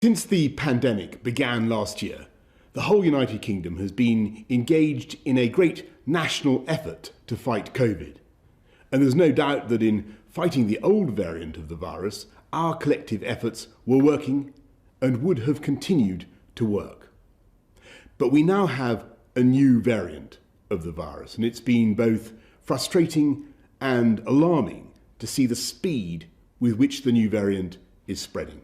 Since the pandemic began last year, the whole United Kingdom has been engaged in a great national effort to fight COVID. And there's no doubt that in fighting the old variant of the virus, our collective efforts were working and would have continued to work. But we now have a new variant of the virus, and it's been both frustrating and alarming to see the speed with which the new variant is spreading.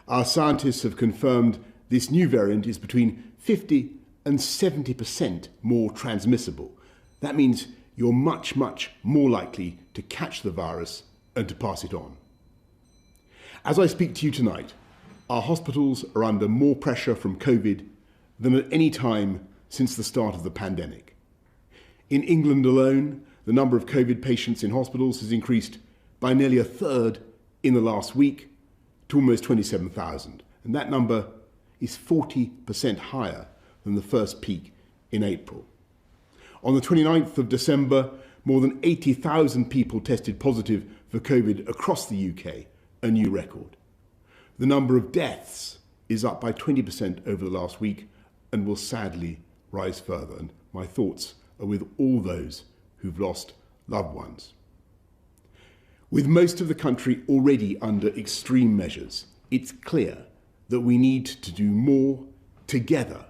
Our scientists have confirmed this new variant is between 50 and 70% more transmissible. That means you're much, much more likely to catch the virus and to pass it on. As I speak to you tonight, our hospitals are under more pressure from COVID than at any time since the start of the pandemic. In England alone, the number of COVID patients in hospitals has increased by nearly a third in the last week to almost 27,000. And that number is 40% higher than the first peak in April. On the 29th of December, more than 80,000 people tested positive for COVID across the UK, a new record. The number of deaths is up by 20% over the last week and will sadly rise further. And my thoughts are with all those who've lost loved ones. With most of the country already under extreme measures, it's clear that we need to do more together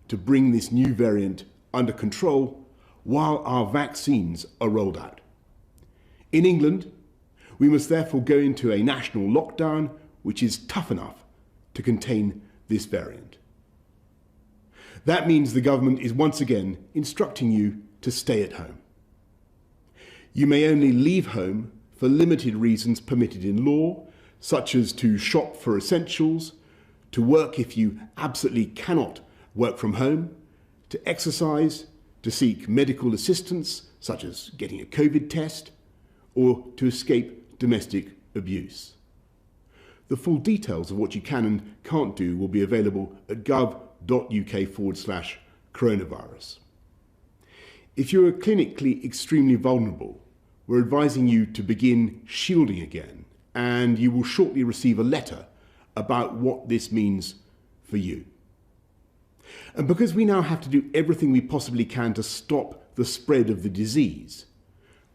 to bring this new variant under control while our vaccines are rolled out. In England, we must therefore go into a national lockdown which is tough enough to contain this variant. That means the government is once again instructing you to stay at home. You may only leave home for limited reasons permitted in law, such as to shop for essentials, to work if you absolutely cannot work from home, to exercise, to seek medical assistance, such as getting a COVID test, or to escape domestic abuse. The full details of what you can and can't do will be available at gov.uk/coronavirus. If you are clinically extremely vulnerable, we're advising you to begin shielding again, and you will shortly receive a letter about what this means for you. And because we now have to do everything we possibly can to stop the spread of the disease,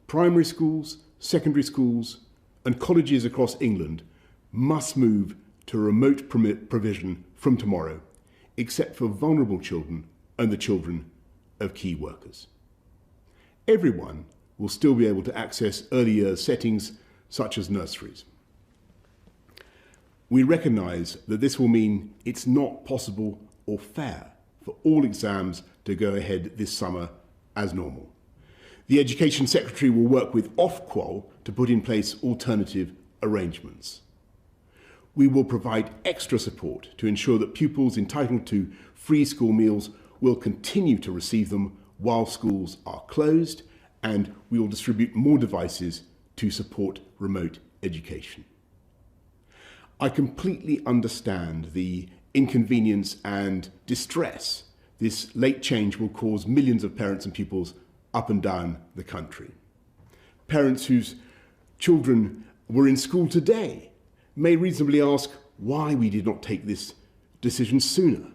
primary schools, secondary schools, and colleges across England must move to remote provision from tomorrow, except for vulnerable children and the children of key workers. Everyone will still be able to access early years settings such as nurseries. We recognise that this will mean it's not possible or fair for all exams to go ahead this summer as normal. The Education Secretary will work with Ofqual to put in place alternative arrangements. We will provide extra support to ensure that pupils entitled to free school meals will continue to receive them while schools are closed, and we will distribute more devices to support remote education. I completely understand the inconvenience and distress this late change will cause millions of parents and pupils up and down the country. Parents whose children were in school today may reasonably ask why we did not take this decision sooner.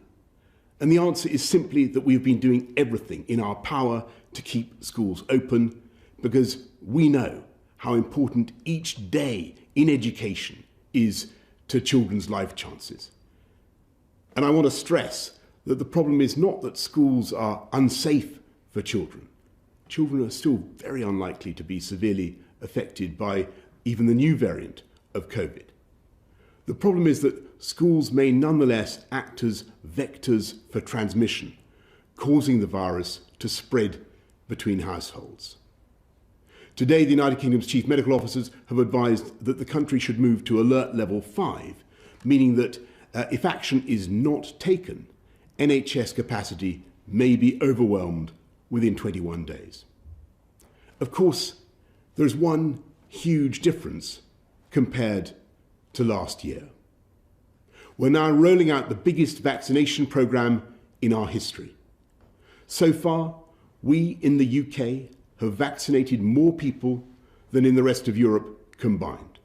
And the answer is simply that we have been doing everything in our power to keep schools open because we know how important each day in education is to children's life chances. And I want to stress that the problem is not that schools are unsafe for children. Children are still very unlikely to be severely affected by even the new variant of COVID. The problem is that schools may nonetheless act as vectors for transmission, causing the virus to spread between households. Today, the United Kingdom's chief medical officers have advised that the country should move to alert level 5, meaning that if action is not taken, NHS capacity may be overwhelmed within 21 days. Of course, there is one huge difference compared to last year. We're now rolling out the biggest vaccination programme in our history. So far, we in the UK have vaccinated more people than in the rest of Europe combined.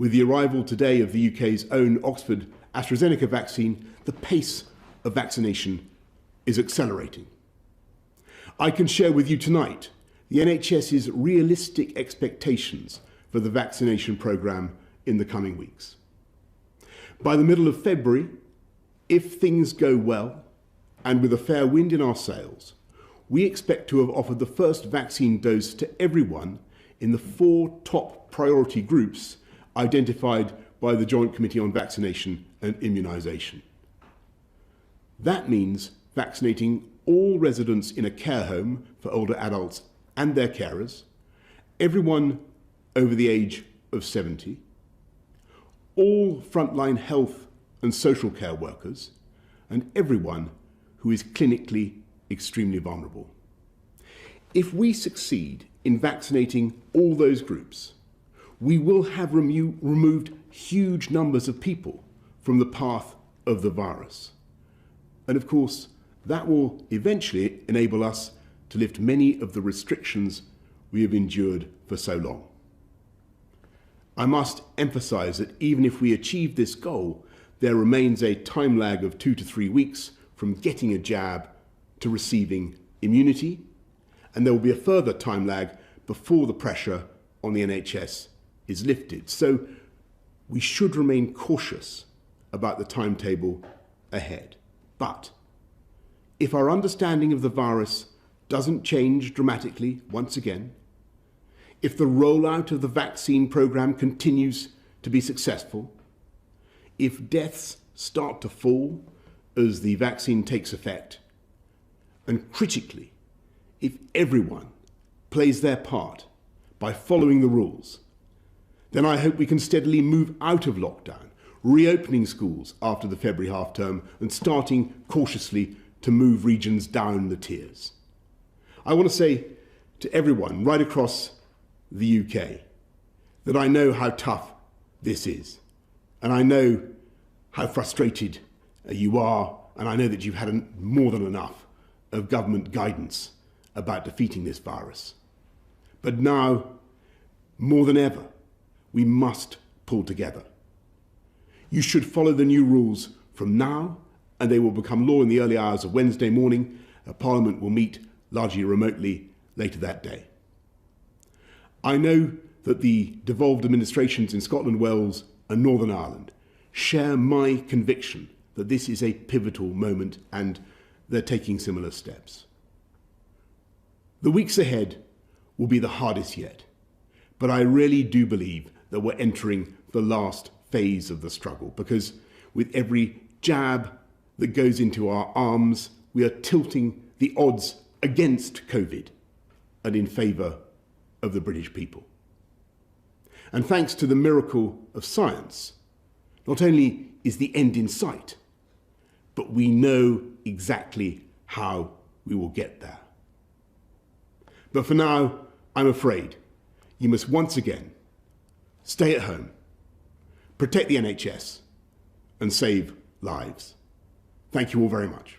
With the arrival today of the UK's own Oxford AstraZeneca vaccine, the pace of vaccination is accelerating. I can share with you tonight the NHS's realistic expectations for the vaccination programme in the coming weeks. By the middle of February, if things go well and with a fair wind in our sails, we expect to have offered the first vaccine dose to everyone in the 4 top priority groups identified by the Joint Committee on Vaccination and Immunisation. That means vaccinating all residents in a care home for older adults and their carers, everyone over the age of 70, all frontline health and social care workers, and everyone who is clinically extremely vulnerable. If we succeed in vaccinating all those groups, we will have removed huge numbers of people from the path of the virus. And of course, that will eventually enable us to lift many of the restrictions we have endured for so long. I must emphasise that even if we achieve this goal, there remains a time lag of 2 to 3 weeks from getting a jab to receiving immunity, and there will be a further time lag before the pressure on the NHS is lifted. So we should remain cautious about the timetable ahead. But if our understanding of the virus doesn't change dramatically once again, if the rollout of the vaccine programme continues to be successful, if deaths start to fall as the vaccine takes effect, and critically, if everyone plays their part by following the rules, then I hope we can steadily move out of lockdown, reopening schools after the February half-term and starting cautiously to move regions down the tiers. I want to say to everyone right across the UK that I know how tough this is, and I know how frustrated you are, and I know that you've had more than enough of government guidance about defeating this virus. But now, more than ever, we must pull together. You should follow the new rules from now, and they will become law in the early hours of Wednesday morning. Parliament will meet largely remotely later that day. I know that the devolved administrations in Scotland, Wales and Northern Ireland share my conviction that this is a pivotal moment and they're taking similar steps. The weeks ahead will be the hardest yet, but I really do believe that we're entering the last phase of the struggle, because with every jab that goes into our arms, we are tilting the odds against COVID and in favour of the British people. And thanks to the miracle of science, not only is the end in sight, but we know exactly how we will get there. But for now, I'm afraid you must once again stay at home, protect the NHS, and save lives. Thank you all very much.